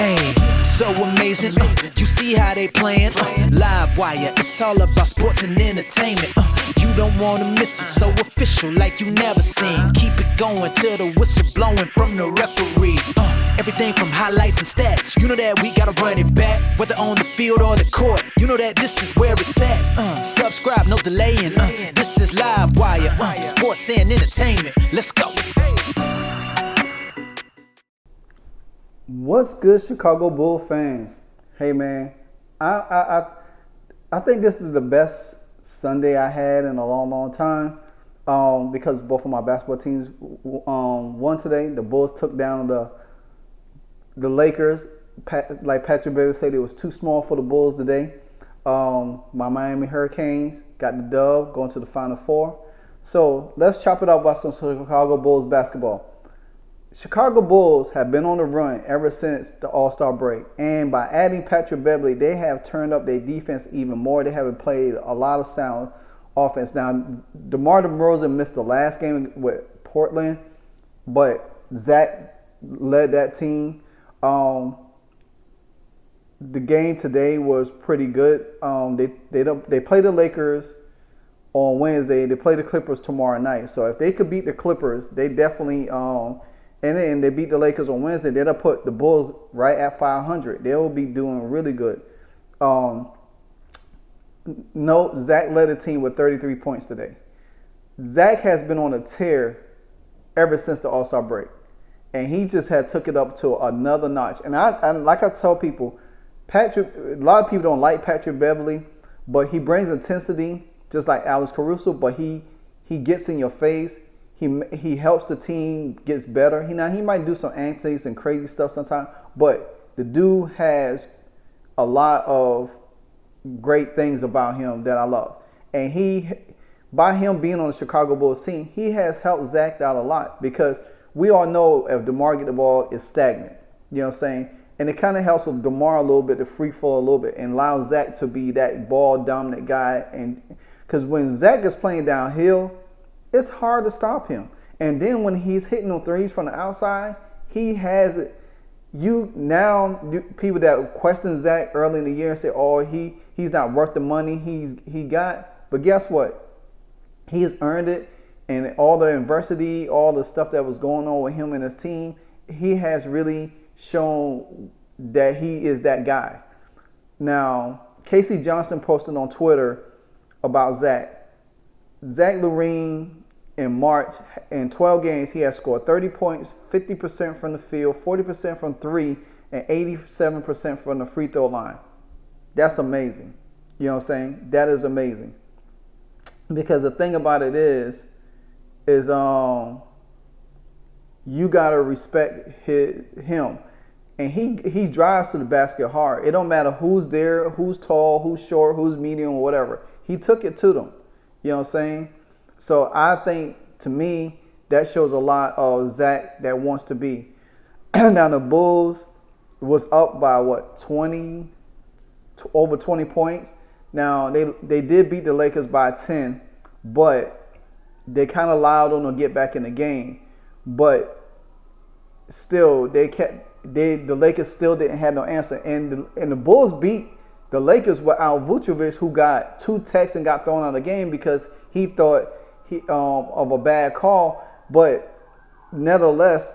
Ayy, so amazing. You see how they playing? LiveWire, it's all about sports and entertainment. You don't wanna miss it, so official like you never seen. Keep it going till the whistle blowing from the referee. Everything from highlights and stats, you know that we gotta run it back. Whether on the field or the court, you know that this is where it's at. Subscribe, no delaying. This is LiveWire, sports and entertainment. Let's go. What's good, Chicago Bulls fans? Hey man, I think this is the best Sunday I had in a long time. Because both of my basketball teams won today. The Bulls took down the Lakers. Like Patrick Beverley said, it was too small for the Bulls today. My Miami Hurricanes got the dub, going to the Final Four. So let's chop it up about some Chicago Bulls basketball. Chicago Bulls have been on the run ever since the All-Star break. And by adding Patrick Beverley, they have turned up their defense even more. They haven't played a lot of sound offense. Now, DeMar DeRozan missed the last game with Portland, but Zach led that team. The game today was pretty good. They play the Lakers on Wednesday. They play the Clippers tomorrow night. So if they could beat the Clippers, they definitely and then they beat the Lakers on Wednesday. They'll put the Bulls right at 500. They'll be doing really good. No, Zach led the team with 33 points today. Zach has been on a tear ever since the All-Star break. And he just had took it up to another notch. And I like I tell people, a lot of people don't like Patrick Beverley, but he brings intensity just like Alex Caruso, but he gets in your face. He helps the team gets better. He might do some antics and crazy stuff sometimes, but the dude has a lot of great things about him that I love. And by him being on the Chicago Bulls team, he has helped Zach out a lot, because we all know if DeMar get the ball, it's stagnant. You know what I'm saying? And it kind of helps with DeMar a little bit to free fall a little bit and allows Zach to be that ball dominant guy. And because when Zach is playing downhill, it's hard to stop him. And then when he's hitting the threes from the outside, he has it. People that question Zach early in the year and say, "Oh, he's not worth the money he got." But guess what? He has earned it, and all the adversity, all the stuff that was going on with him and his team, he has really shown that he is that guy. Now, Casey Johnson posted on Twitter about Zach. Zach LaVine in March, in 12 games, he has scored 30 points, 50% from the field, 40% from three, and 87% from the free throw line. That's amazing. You know what I'm saying? That is amazing. Because the thing about it is you gotta respect him. And he drives to the basket hard. It don't matter who's there, who's tall, who's short, who's medium, or whatever. He took it to them. You know what I'm saying? So I think, to me, that shows a lot of Zach that wants to be. Now the Bulls was up by over 20 points. Now they did beat the Lakers by 10, but they kind of allowed them to get back in the game. But still, the Lakers still didn't have no answer, and the Bulls beat the Lakers without Vučević, who got 2 techs and got thrown out of the game because he thought of a bad call. But nevertheless,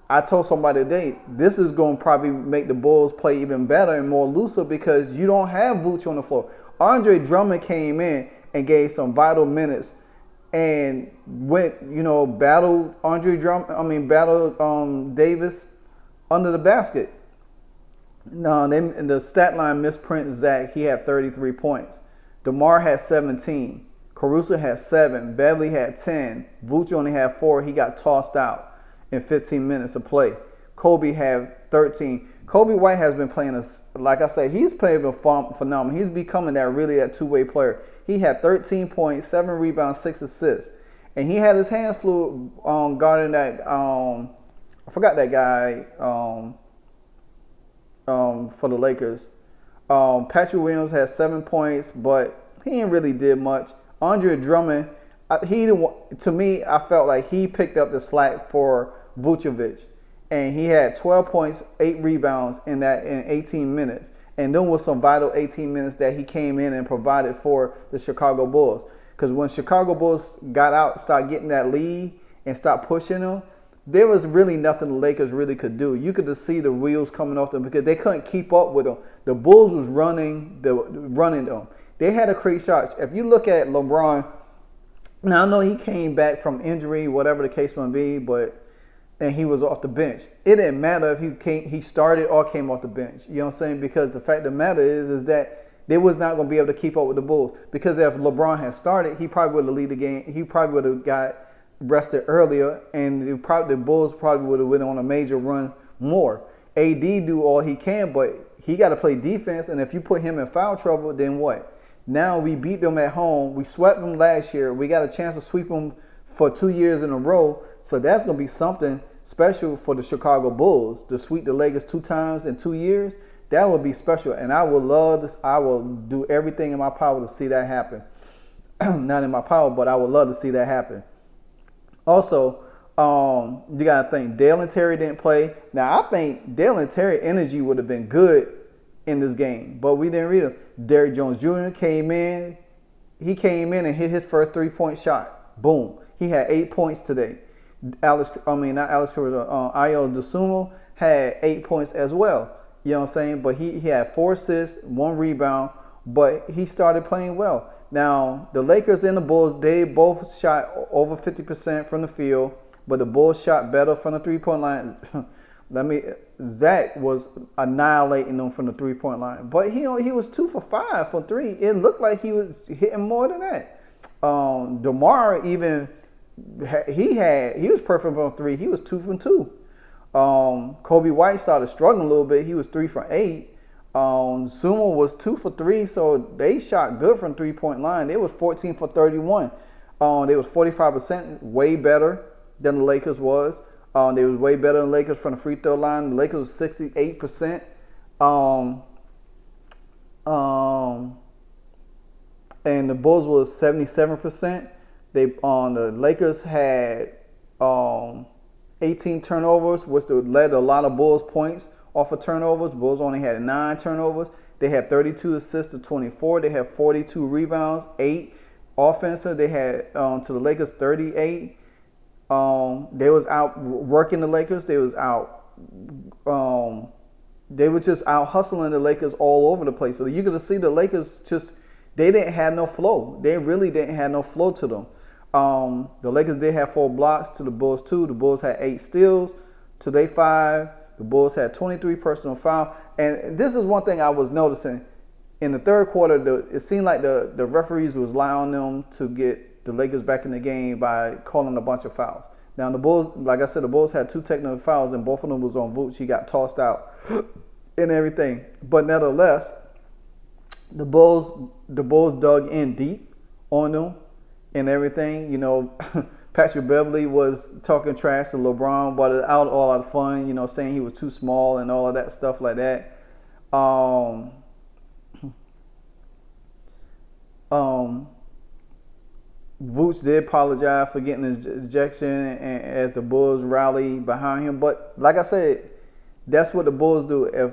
I told somebody today, this is going to probably make the Bulls play even better and more looser, because you don't have Vooch on the floor. Andre Drummond came in and gave some vital minutes and battled Davis under the basket. No, in the stat line misprint Zach, he had 33 points. DeMar had 17. Caruso had 7. Beverley had 10. Vooch only had 4. He got tossed out in 15 minutes of play. Kobe had 13. Kobe White has been playing, like I said, he's playing phenomenal. He's becoming that two-way player. He had 13 points, 7 rebounds, 6 assists. And he had his hands fluid guarding that, I forgot that guy, for the Lakers. Patrick Williams had 7 points, but he ain't really did much. Andre Drummond, to me, I felt like he picked up the slack for Vučević. and he had 12 points, 8 rebounds in 18 minutes. And then with some vital 18 minutes that he came in and provided for the Chicago Bulls. Because when Chicago Bulls got out, started getting that lead and stopped pushing them, there was really nothing the Lakers really could do. You could just see the wheels coming off them because they couldn't keep up with them. The Bulls was running them. They had to create shots. If you look at LeBron, now I know he came back from injury, whatever the case might be, and he was off the bench. It didn't matter if he started or came off the bench. You know what I'm saying? Because the fact of the matter is that they was not going to be able to keep up with the Bulls. Because if LeBron had started, he probably would have led the game. He probably would have got rested earlier, and the Bulls probably would have went on a major run more. AD do all he can, but he got to play defense, and if you put him in foul trouble, then what? Now we beat them at home. We swept them last year. We got a chance to sweep them for 2 years in a row. So that's going to be something special for the Chicago Bulls to sweep the Lakers 2 times in 2 years. That would be special, and I would love this. I will do everything in my power to see that happen. Not in my power, but I would love to see that happen. Also, you got to think Dale and Terry didn't play. Now, I think Dale and Terry energy would have been good in this game, but we didn't read him. Derrick Jones Jr. came in. He came in and hit his first 3-point shot. Boom. He had 8 points today. Ayo Dosunmu had 8 points as well. You know what I'm saying? But he had 4 assists, 1 rebound, but he started playing well. Now, the Lakers and the Bulls, they both shot over 50% from the field, but the Bulls shot better from the 3-point line. Zach was annihilating them from the 3-point line, but he was 2 for 5 for 3. It looked like he was hitting more than that. DeMar even he was perfect on 3. He was 2 for 2. Kobe White started struggling a little bit. He was 3 for 8. Sumo was 2 for 3, so they shot good from 3-point line. They was 14 for 31. They was 45%, way better than the Lakers was. They was way better than the Lakers from the free throw line. The Lakers was 68%. And the Bulls was 77%. The Lakers had 18 turnovers, which led to a lot of Bulls points off of turnovers. Bulls only had 9 turnovers. They had 32 assists to 24. They had 42 rebounds, 8 offensive. They had to the Lakers 38. They was out working the Lakers. They was out. They were just out hustling the Lakers all over the place. So you could see the Lakers they didn't have no flow. They really didn't have no flow to them. The Lakers did have 4 blocks to the Bulls 2. The Bulls had 8 steals to they 5. The Bulls had 23 personal fouls. And this is one thing I was noticing. In the third quarter, it seemed like the referees was allowing them to get the Lakers back in the game by calling a bunch of fouls. Now, the Bulls, like I said, the Bulls had 2 technical fouls, and both of them was on Vučević. He got tossed out and everything. But nevertheless, the Bulls dug in deep on them and everything. You know, Patrick Beverley was talking trash to LeBron, but it out all out of fun, you know, saying he was too small and all of that stuff like that. Vučević did apologize for getting his ejection and as the Bulls rally behind him. But like I said, that's what the Bulls do. If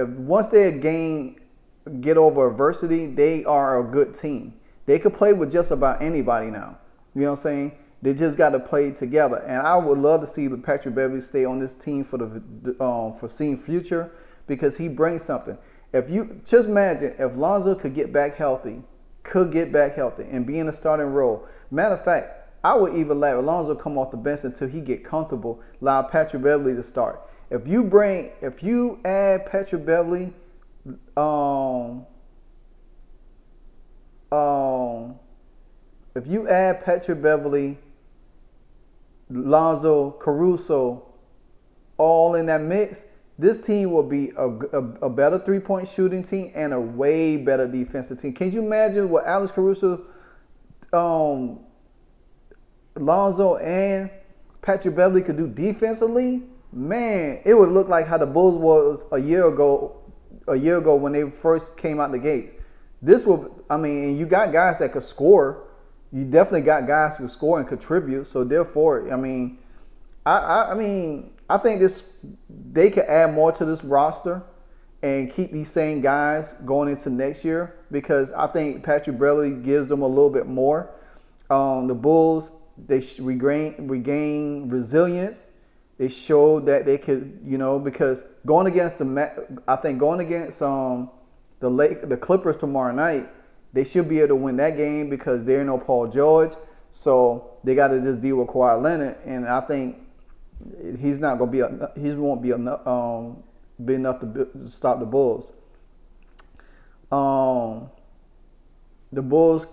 once they get over adversity, they are a good team. They could play with just about anybody now. You know what I'm saying? They just got to play together. And I would love to see Patrick Beverley stay on this team for the foreseen future because he brings something. If you just imagine if Lonzo could get back healthy and be in a starting role. Matter of fact, I would even let Lonzo come off the bench until he get comfortable, allow Patrick Beverley to start. If you add Patrick Beverley, Lonzo, Caruso, all in that mix, this team will be a better 3-point shooting team and a way better defensive team. Can you imagine what Alex Caruso, Lonzo, and Patrick Beverley could do defensively? Man, it would look like how the Bulls was a year ago when they first came out the gates. And you got guys that could score. You definitely got guys who could score and contribute. So therefore, I mean, I think they could add more to this roster and keep these same guys going into next year, because I think Patrick Beverley gives them a little bit more. The Bulls, they regain resilience. They showed that they could, because going against the Clippers tomorrow night, they should be able to win that game because there ain't no Paul George. So they got to just deal with Kawhi Leonard, and I think he won't be enough to stop the Bulls. The Bulls,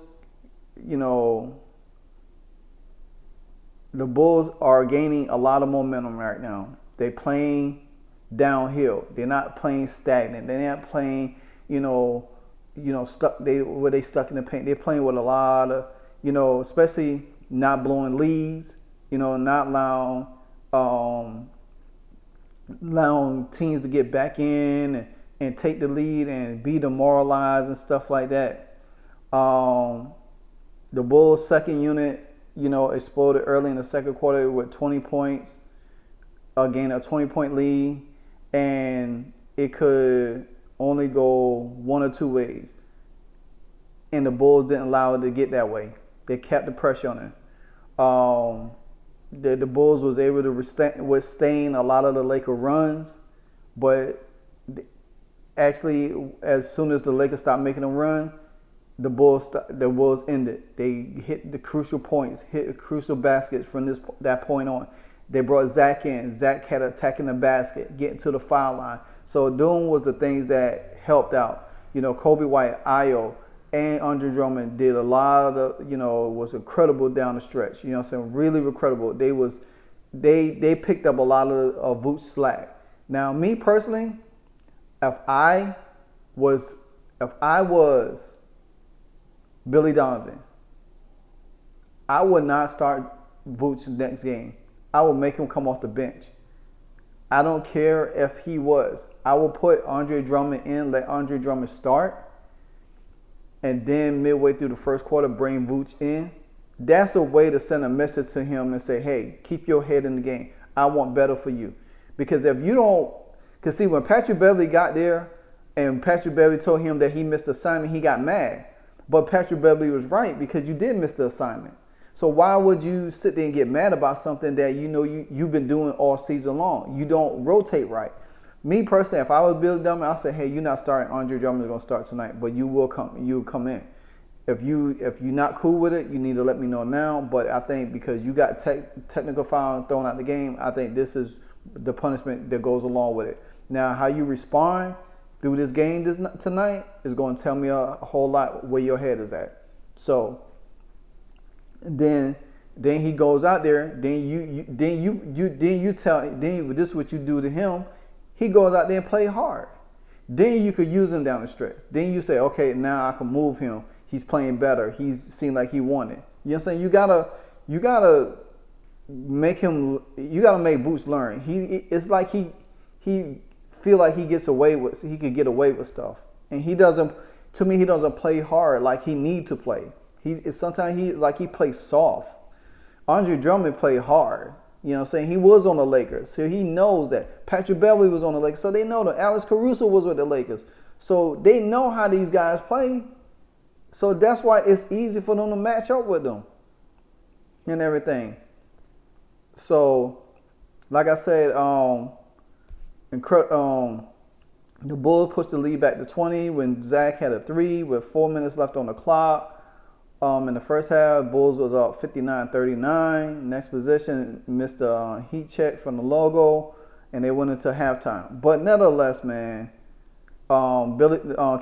the Bulls are gaining a lot of momentum right now. They're playing downhill. They're not playing stagnant. They're not playing, stuck. They stuck in the paint. They're playing with a lot of, especially not blowing leads. Not allowing teams to get back in and take the lead and be demoralized and stuff like that. The Bulls' second unit, exploded early in the second quarter with 20 points, gained a 20-point lead, and it could only go one or two ways. And the Bulls didn't allow it to get that way. They kept the pressure on it. The Bulls was able to withstand a lot of the Lakers runs, but actually, as soon as the Lakers stopped making a run, the Bulls ended. They hit the crucial points, hit the crucial baskets from that point on. They brought Zach in. Zach had attacking the basket, getting to the foul line. So doing was the things that helped out. Kobe White, Ayo, and Andre Drummond did a lot of was incredible down the stretch. Really incredible. They picked up a lot of Vooch slack. Now, me personally, if I was Billy Donovan, I would not start Vooch next game. I would make him come off the bench. I don't care if he was. I will put Andre Drummond in, let Andre Drummond start, and then midway through the first quarter, bring Vooch in. That's a way to send a message to him and say, hey, keep your head in the game. I want better for you. Because if you don't, because see, when Patrick Beverley got there and Patrick Beverley told him that he missed the assignment, he got mad. But Patrick Beverley was right, because you did miss the assignment. So why would you sit there and get mad about something that you've been doing all season long? You don't rotate right. Me personally, if I was Billy Donovan, I'd say, hey, you're not starting. Andre Drummond is going to start tonight, but you will come in. If you're not cool with it, you need to let me know now. But I think because you got technical foul thrown out the game, I think this is the punishment that goes along with it. Now, how you respond through this game tonight is going to tell me a whole lot where your head is at. So then he goes out there. Then this is what you do to him. He goes out there and play hard. Then you could use him down the stretch. Then you say, okay, now I can move him. He's playing better. He's seemed like he wanted. You know what I'm saying? You gotta make him. You gotta make Vooch learn. It's like he feel like he could get away with stuff, and he doesn't. To me, he doesn't play hard like he need to play. Sometimes he plays soft. Andre Drummond played hard. You know what I'm saying? He was on the Lakers, so he knows that. Patrick Beverley was on the Lakers, so they know that. Alex Caruso was with the Lakers, so they know how these guys play. So that's why it's easy for them to match up with them and everything. So, like I said, the Bulls pushed the lead back to 20 when Zach had a 3 with 4 minutes left on the clock. In the first half, Bulls was up 59-39. Next possession, missed a heat check from the logo, and they went into halftime. But nevertheless, man,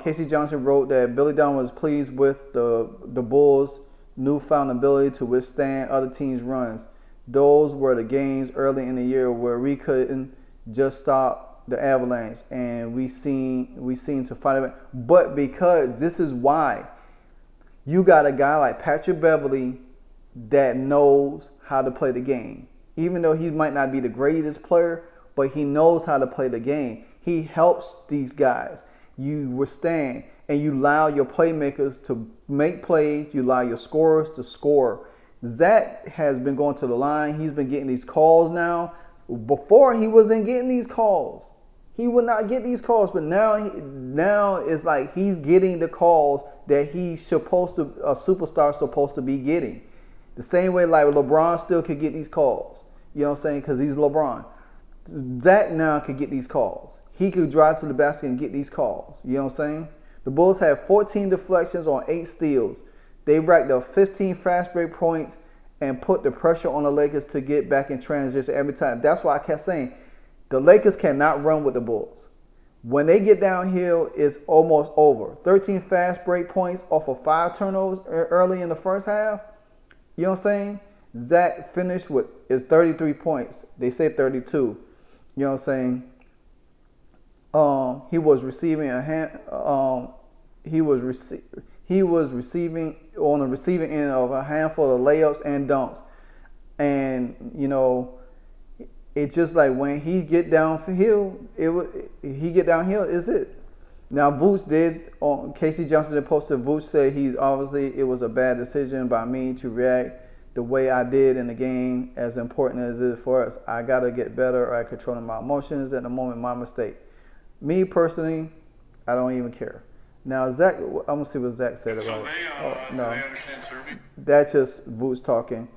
Casey Johnson wrote that Billy Donovan was pleased with the Bulls' newfound ability to withstand other teams' runs. Those were the games early in the year where we couldn't just stop the Avalanche, and we seem to fight it. But because this is why you got a guy like Patrick Beverley that knows how to play the game. Even though he might not be the greatest player, but he knows how to play the game. He helps these guys. You withstand, and you allow your playmakers to make plays. You allow your scorers to score. Zach has been going to the line. He's been getting these calls now. Before, he wasn't getting these calls. He would not get these calls, but now it's like he's getting the calls that a superstar supposed to be getting. The same way like LeBron still could get these calls. You know what I'm saying? Because he's LeBron. Zach now could get these calls. He could drive to the basket and get these calls. You know what I'm saying? The Bulls had 14 deflections on 8 steals. They racked up 15 fast break points and put the pressure on the Lakers to get back in transition every time. That's why I kept saying the Lakers cannot run with the Bulls. When they get downhill, it's almost over. 13 fast break points off of 5 turnovers early in the first half. You know what I'm saying? Zach finished with his 33 points. They say 32. You know what I'm saying? He was receiving on the receiving end of a handful of layups and dunks. And you know, it's just like when he get downhill, is it. Now Vooch did, Casey Johnson did posted, Vooch said it was a bad decision by me to react the way I did in the game. As important as it is for us, I gotta get better at controlling my emotions. At the moment, my mistake. Me personally, I don't even care. Now Zach, I'm gonna see what Zach said about it. No, that's just Vooch talking.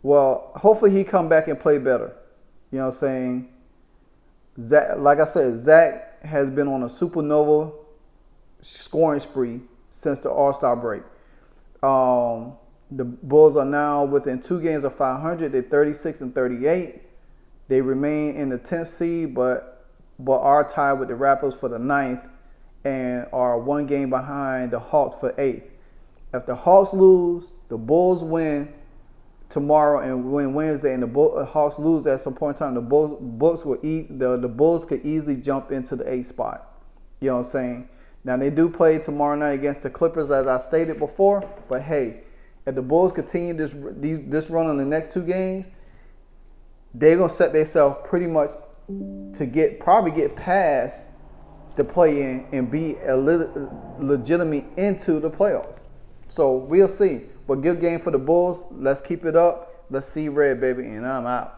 Well, hopefully he come back and play better. You know what I'm saying? Zach, like I said, Zach has been on a supernova scoring spree since the All-Star break. The Bulls are now within 2 games of 500. They're 36-38. They remain in the 10th seed, but are tied with the Raptors for the 9th and are 1 game behind the Hawks for 8th. If the Hawks lose, the Bulls win tomorrow and win Wednesday, and the Hawks lose at some point in time, the Bulls could easily jump into the 8th spot. You know what I'm saying? Now they do play tomorrow night against the Clippers, as I stated before. But hey, if the Bulls continue this run on the next 2 games, they're gonna set themselves pretty much to probably get past the play-in and be legitimate into the playoffs. So we'll see. But good game for the Bulls. Let's keep it up. Let's see red, baby, and I'm out.